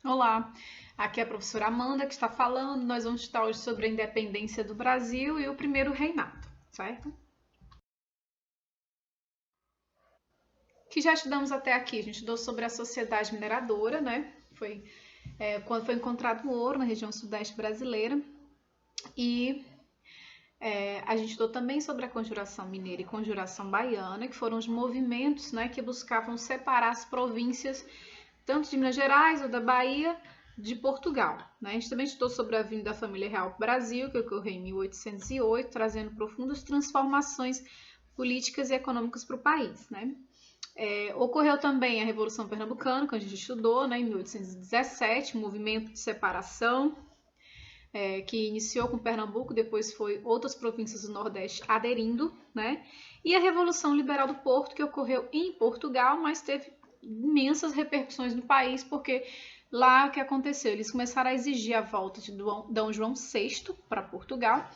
Olá, aqui é a professora Amanda que está falando. Nós vamos estar hoje sobre a independência do Brasil e o primeiro reinado, certo? Que já estudamos até aqui. A gente estudou sobre a sociedade mineradora, né? Quando foi encontrado o ouro na região sudeste brasileira. E a gente estudou também sobre a conjuração mineira e conjuração baiana, que foram os movimentos, né, que buscavam separar as províncias tanto de Minas Gerais ou da Bahia de Portugal. Né? A gente também estudou sobre a vinda da família real para o Brasil, que ocorreu em 1808, trazendo profundas transformações políticas e econômicas para o país. Né? Ocorreu também a Revolução Pernambucana, que a gente estudou, né, em 1817, um movimento de separação que iniciou com Pernambuco, depois foi outras províncias do Nordeste aderindo, né? E a Revolução Liberal do Porto, que ocorreu em Portugal, mas teve imensas repercussões no país, porque lá o que aconteceu? Eles começaram a exigir a volta de Dom João VI para Portugal,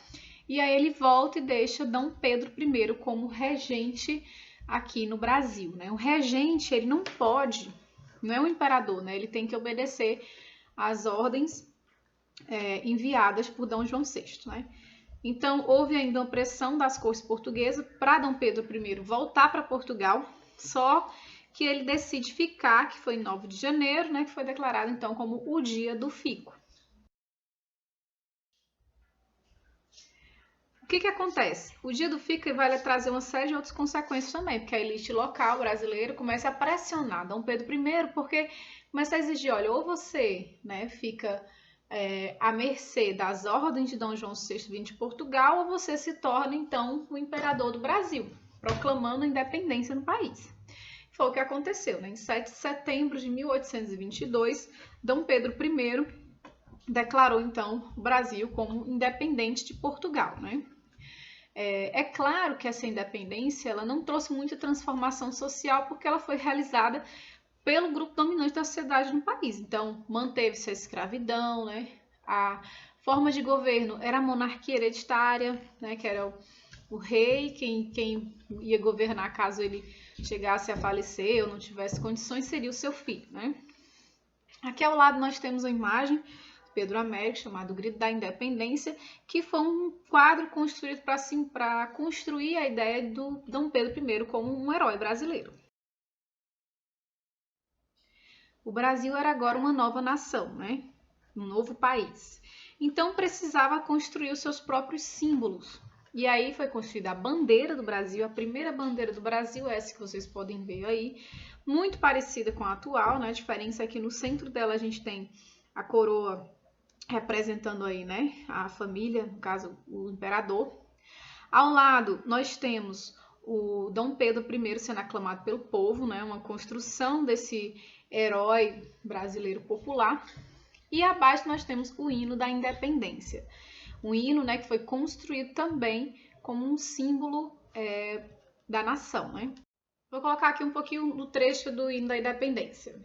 e aí ele volta e deixa Dom Pedro I como regente aqui no Brasil, né? O regente, ele não pode, não é um imperador, né? Ele tem que obedecer às ordens enviadas por Dom João VI. Né? Então, houve ainda uma pressão das cortes portuguesas para Dom Pedro I voltar para Portugal, só que ele decide ficar, que foi em 9 de janeiro, né, que foi declarado então como o dia do fico. O que acontece? O dia do fico vai trazer uma série de outras consequências também, porque a elite local brasileira começa a pressionar Dom Pedro I, porque começa a exigir, olha, ou você, né, fica à mercê das ordens de Dom João VI vindo de Portugal, ou você se torna, então, o imperador do Brasil, proclamando a independência no país. Foi o que aconteceu, né? Em 7 de setembro de 1822, Dom Pedro I declarou, então, o Brasil como independente de Portugal, né? É claro que essa independência ela não trouxe muita transformação social porque ela foi realizada pelo grupo dominante da sociedade no país. Então, manteve-se a escravidão, né? A forma de governo era a monarquia hereditária, né? Que era o rei, quem ia governar caso ele chegasse a falecer ou não tivesse condições, seria o seu filho, né? Aqui ao lado nós temos a imagem Pedro Américo, chamado Grito da Independência, que foi um quadro construído para construir a ideia do Dom Pedro I como um herói brasileiro. O Brasil era agora uma nova nação, né? Um novo país. Então precisava construir os seus próprios símbolos. E aí foi construída a bandeira do Brasil, a primeira bandeira do Brasil, essa que vocês podem ver aí, muito parecida com a atual, né? A diferença é que no centro dela a gente tem a coroa representando aí, né, a família, no caso, o imperador. Ao lado, nós temos o Dom Pedro I sendo aclamado pelo povo, né, uma construção desse herói brasileiro popular. E abaixo nós temos o hino da independência. Um hino, né, que foi construído também como um símbolo da nação, né. Vou colocar aqui um pouquinho do trecho do hino da independência.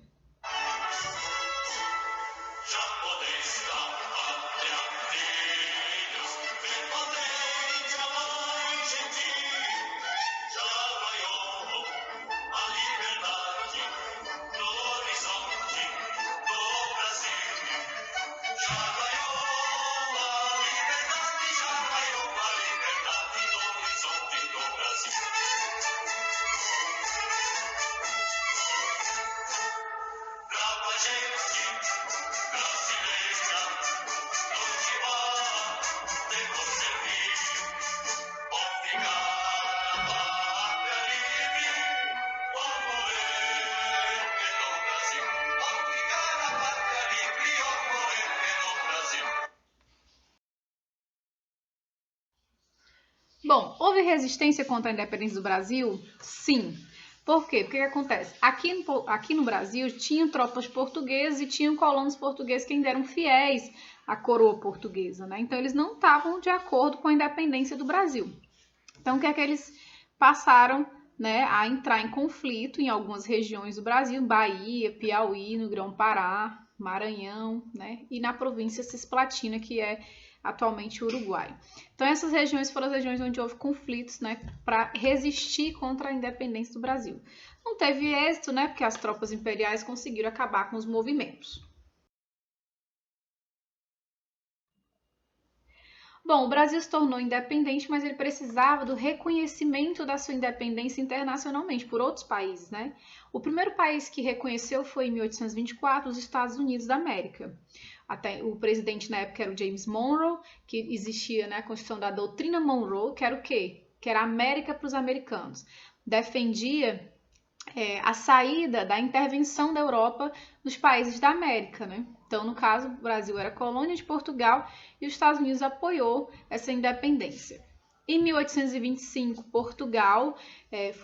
Bom, houve resistência contra a independência do Brasil? Sim. Por quê? Porque o que acontece? Aqui no Brasil tinham tropas portuguesas e tinham colonos portugueses que ainda eram fiéis à coroa portuguesa, né? Então eles não estavam de acordo com a independência do Brasil. Então o que é que eles passaram, né, a entrar em conflito em algumas regiões do Brasil, Bahia, Piauí, no Grão-Pará, Maranhão, né, e na província Cisplatina, que é atualmente o Uruguai. Então essas regiões foram as regiões onde houve conflitos, né, para resistir contra a independência do Brasil. Não teve êxito, né, porque as tropas imperiais conseguiram acabar com os movimentos. Bom, o Brasil se tornou independente, mas ele precisava do reconhecimento da sua independência internacionalmente por outros países, né? O primeiro país que reconheceu foi em 1824 os Estados Unidos da América. Até o presidente na época era o James Monroe, que existia, né, a Constituição da Doutrina Monroe, que era o quê? Que era a América para os americanos. Defendia a saída da intervenção da Europa nos países da América, né? Então, no caso, o Brasil era colônia de Portugal e os Estados Unidos apoiou essa independência. Em 1825, Portugal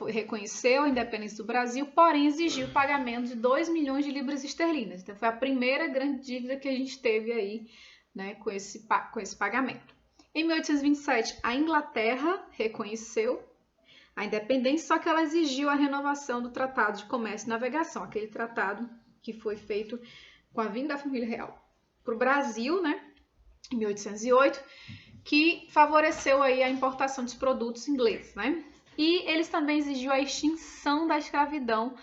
reconheceu a independência do Brasil, porém exigiu o pagamento de 2 milhões de libras esterlinas. Então, foi a primeira grande dívida que a gente teve aí, né, com esse pagamento. Em 1827, a Inglaterra reconheceu a independência, só que ela exigiu a renovação do Tratado de Comércio e Navegação, aquele tratado que foi feito com a vinda da família real para o Brasil, né, em 1808, que favoreceu aí a importação dos produtos ingleses, né? E eles também exigiu a extinção da escravidão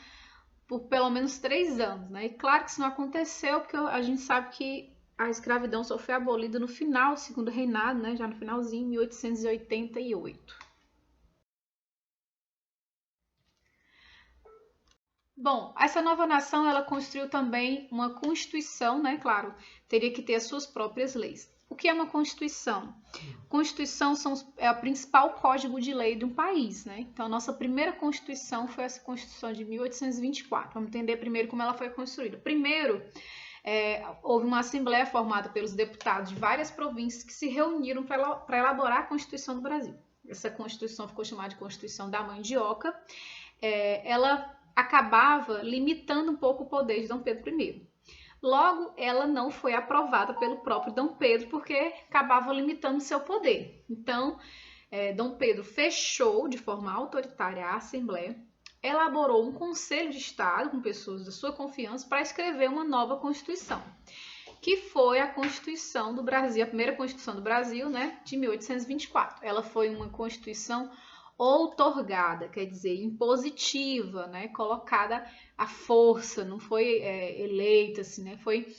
por pelo menos 3 anos, né? E claro que isso não aconteceu, porque a gente sabe que a escravidão só foi abolida no final do segundo reinado, né? Já no finalzinho, em 1888. Bom, essa nova nação, ela construiu também uma constituição, né? Claro, teria que ter as suas próprias leis. O que é uma constituição? Constituição é o principal código de lei de um país, né? Então, a nossa primeira constituição foi essa Constituição de 1824. Vamos entender primeiro como ela foi construída. Primeiro, houve uma assembleia formada pelos deputados de várias províncias que se reuniram para elaborar a Constituição do Brasil. Essa Constituição ficou chamada de Constituição da Mandioca. Ela acabava limitando um pouco o poder de Dom Pedro I. Logo, ela não foi aprovada pelo próprio Dom Pedro, porque acabava limitando seu poder. Então, Dom Pedro fechou de forma autoritária a Assembleia, elaborou um Conselho de Estado com pessoas da sua confiança para escrever uma nova Constituição, que foi a Constituição do Brasil, a primeira Constituição do Brasil, né, de 1824. Ela foi uma Constituição outorgada, quer dizer, impositiva, né, colocada à força, não foi eleita, assim, né, foi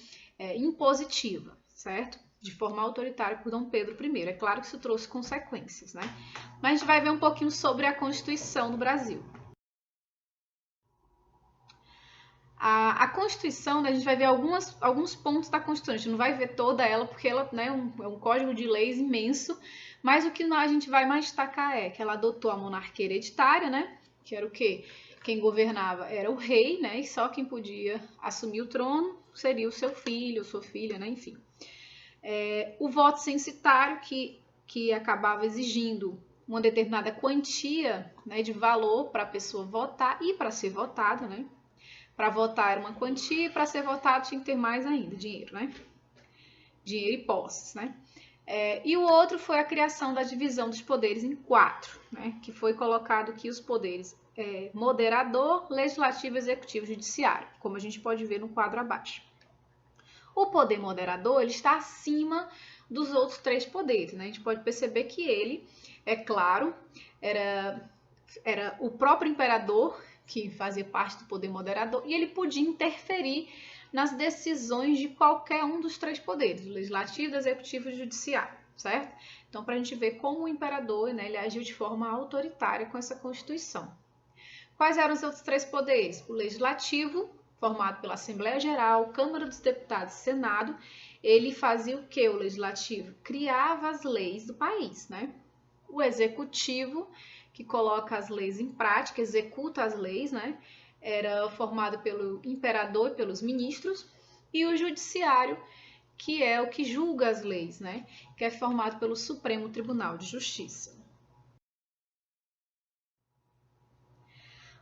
impositiva, certo? De forma autoritária por Dom Pedro I. É claro que isso trouxe consequências, né? Mas a gente vai ver um pouquinho sobre a Constituição do Brasil. A Constituição, né, a gente vai ver alguns pontos da Constituição, a gente não vai ver toda ela, porque ela, né, é um código de leis imenso, mas o que a gente vai mais destacar é que ela adotou a monarquia hereditária, né, que era o quê? Quem governava era o rei, né, e só quem podia assumir o trono seria o seu filho, ou sua filha, né, enfim. O voto censitário, que acabava exigindo uma determinada quantia, né, de valor para a pessoa votar e para ser votada, né. Para votar era uma quantia e para ser votado tinha que ter mais ainda, dinheiro, né? Dinheiro e posses, né? E o outro foi a criação da divisão dos poderes em 4, né? Que foi colocado aqui os poderes moderador, legislativo, executivo e judiciário, como a gente pode ver no quadro abaixo. O poder moderador, ele está acima dos outros 3 poderes, né? A gente pode perceber que ele, é claro, era o próprio imperador, que fazia parte do poder moderador, e ele podia interferir nas decisões de qualquer um dos 3 poderes, o legislativo, o executivo e o judiciário, certo? Então, para a gente ver como o imperador, né, ele agiu de forma autoritária com essa Constituição. Quais eram os outros 3 poderes? O legislativo, formado pela Assembleia Geral, Câmara dos Deputados e Senado, ele fazia o que? O legislativo criava as leis do país, né? O executivo, que coloca as leis em prática, executa as leis, né? Era formado pelo imperador e pelos ministros, e o judiciário, que é o que julga as leis, né? Que é formado pelo Supremo Tribunal de Justiça.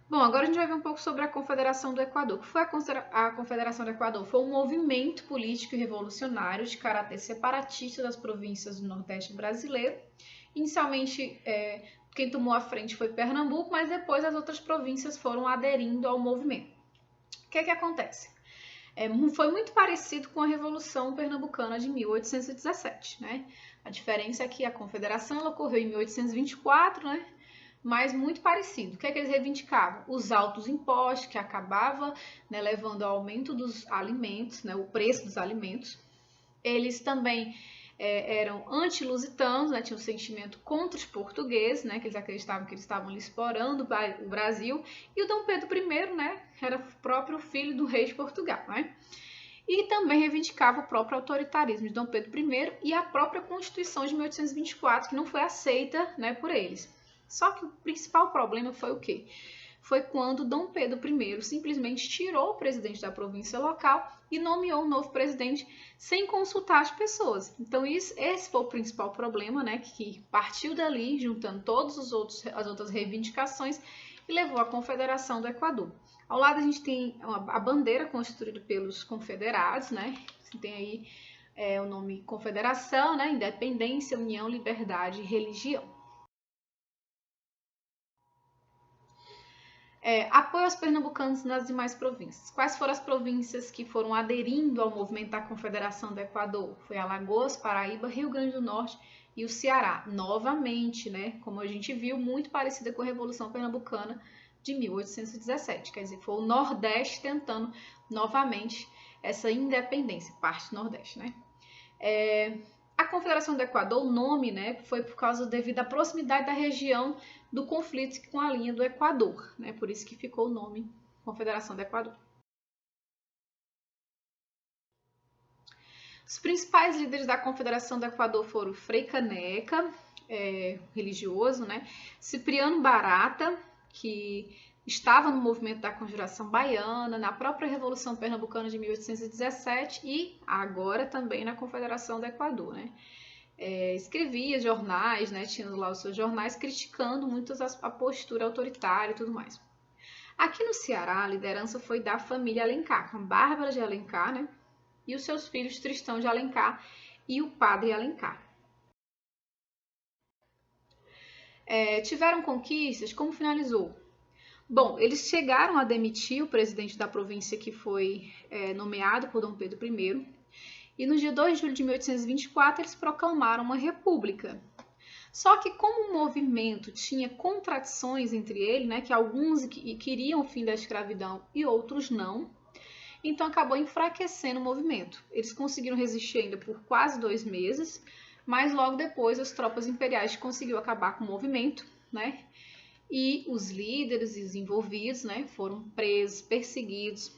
Bom, agora a gente vai ver um pouco sobre a Confederação do Equador. O que foi a Confederação do Equador? Foi um movimento político e revolucionário de caráter separatista das províncias do Nordeste brasileiro. Inicialmente, quem tomou a frente foi Pernambuco, mas depois as outras províncias foram aderindo ao movimento. O que é que acontece? Foi muito parecido com a Revolução Pernambucana de 1817, né? A diferença é que a Confederação ela ocorreu em 1824, né? Mas muito parecido. O que é que eles reivindicavam? Os altos impostos, que acabava, né, levando ao aumento dos alimentos, né, o preço dos alimentos. Eles também eram anti-lusitanos, né, tinham um sentimento contra os portugueses, né, que eles acreditavam que eles estavam ali explorando o Brasil, e o Dom Pedro I, né, era o próprio filho do rei de Portugal, né? E também reivindicava o próprio autoritarismo de Dom Pedro I e a própria Constituição de 1824, que não foi aceita, né, por eles. Só que o principal problema foi o quê? Foi quando Dom Pedro I simplesmente tirou o presidente da província local e nomeou um novo presidente sem consultar as pessoas. Então esse foi o principal problema, né, que partiu dali, juntando todas as outras reivindicações e levou à Confederação do Equador. Ao lado a gente tem a bandeira construída pelos confederados, né? Você tem aí o nome Confederação, né? Independência, União, Liberdade e Religião. Apoio aos pernambucanos nas demais províncias. Quais foram as províncias que foram aderindo ao movimento da Confederação do Equador? Foi Alagoas, Paraíba, Rio Grande do Norte e o Ceará. Novamente, né? Como a gente viu, muito parecida com a Revolução Pernambucana de 1817, quer dizer, foi o Nordeste tentando novamente essa independência, parte do Nordeste, né? A Confederação do Equador, o nome, né, foi por causa devido à proximidade da região do conflito com a linha do Equador, né? Por isso que ficou o nome Confederação do Equador. Os principais líderes da Confederação do Equador foram Frei Caneca, religioso, né? Cipriano Barata, que estava no movimento da Conjuração Baiana, na própria Revolução Pernambucana de 1817 e agora também na Confederação do Equador, né? Escrevia jornais, né? Tinha lá os seus jornais criticando muito a postura autoritária e tudo mais. Aqui no Ceará, a liderança foi da família Alencar, com Bárbara de Alencar, né? E os seus filhos Tristão de Alencar e o padre Alencar. Tiveram conquistas? Como finalizou? Bom, eles chegaram a demitir o presidente da província que foi nomeado por Dom Pedro I e no dia 2 de julho de 1824 eles proclamaram uma república. Só que como o movimento tinha contradições entre ele, né, que alguns queriam o fim da escravidão e outros não, então acabou enfraquecendo o movimento. Eles conseguiram resistir ainda por quase 2 meses, mas logo depois as tropas imperiais conseguiram acabar com o movimento, né? E os líderes e os envolvidos, né, foram presos, perseguidos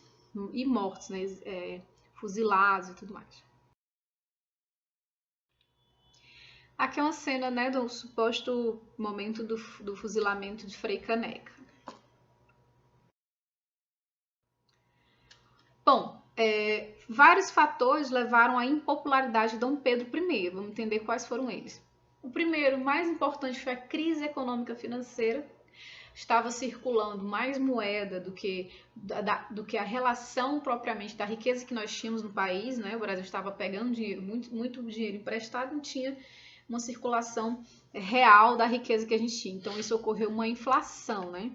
e mortos, né, fuzilados e tudo mais. Aqui é uma cena, né, do suposto momento do fuzilamento de Frei Caneca. Bom, vários fatores levaram à impopularidade de Dom Pedro I. Vamos entender quais foram eles. O primeiro, mais importante, foi a crise econômica financeira. Estava circulando mais moeda do que a relação propriamente da riqueza que nós tínhamos no país, né? O Brasil estava pegando dinheiro, muito dinheiro emprestado, não tinha uma circulação real da riqueza que a gente tinha. Então, isso ocorreu uma inflação, né?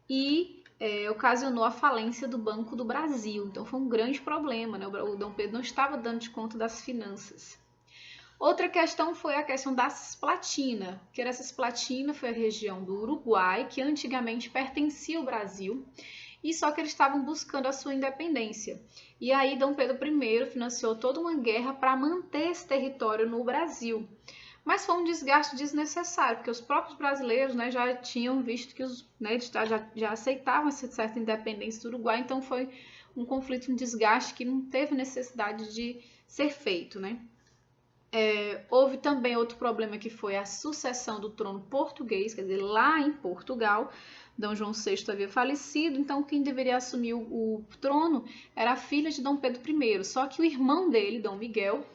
E ocasionou a falência do Banco do Brasil. Então, foi um grande problema, né? O Dom Pedro não estava dando de conta das finanças. Outra questão foi a questão da Cisplatina, que era a Cisplatina, foi a região do Uruguai, que antigamente pertencia ao Brasil, e só que eles estavam buscando a sua independência. E aí Dom Pedro I financiou toda uma guerra para manter esse território no Brasil. Mas foi um desgaste desnecessário, porque os próprios brasileiros, né, já tinham visto que eles já aceitavam essa certa independência do Uruguai, então foi um conflito, um desgaste que não teve necessidade de ser feito, né? Houve também outro problema que foi a sucessão do trono português, quer dizer, lá em Portugal, Dom João VI havia falecido, então quem deveria assumir o trono era a filha de Dom Pedro I, só que o irmão dele, Dom Miguel,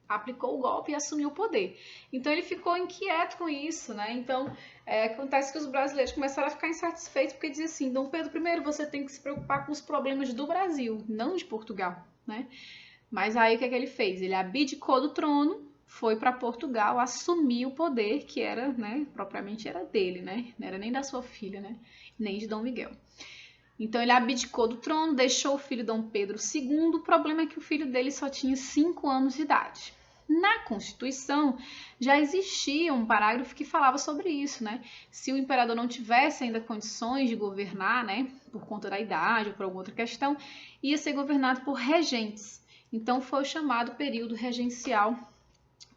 aplicou o golpe e assumiu o poder. Então ele ficou inquieto com isso, né? Então acontece que os brasileiros começaram a ficar insatisfeitos porque diziam assim, Dom Pedro I, você tem que se preocupar com os problemas do Brasil, não de Portugal, né? Mas aí o que ele fez? Ele abdicou do trono, foi para Portugal, assumiu o poder que era, né, propriamente era dele, né? Não era nem da sua filha, né? Nem de Dom Miguel. Então ele abdicou do trono, deixou o filho Dom Pedro II. O problema é que o filho dele só tinha 5 anos de idade. Na Constituição já existia um parágrafo que falava sobre isso, né? Se o imperador não tivesse ainda condições de governar, né, por conta da idade ou por alguma outra questão, ia ser governado por regentes. Então foi o chamado período regencial,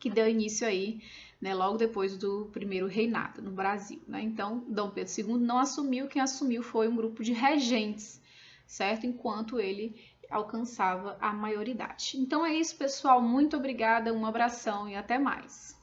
que deu início aí, né, logo depois do primeiro reinado no Brasil, né? Então, Dom Pedro II não assumiu, quem assumiu foi um grupo de regentes, certo? Enquanto ele alcançava a maioridade. Então é isso, pessoal. Muito obrigada, um abração e até mais.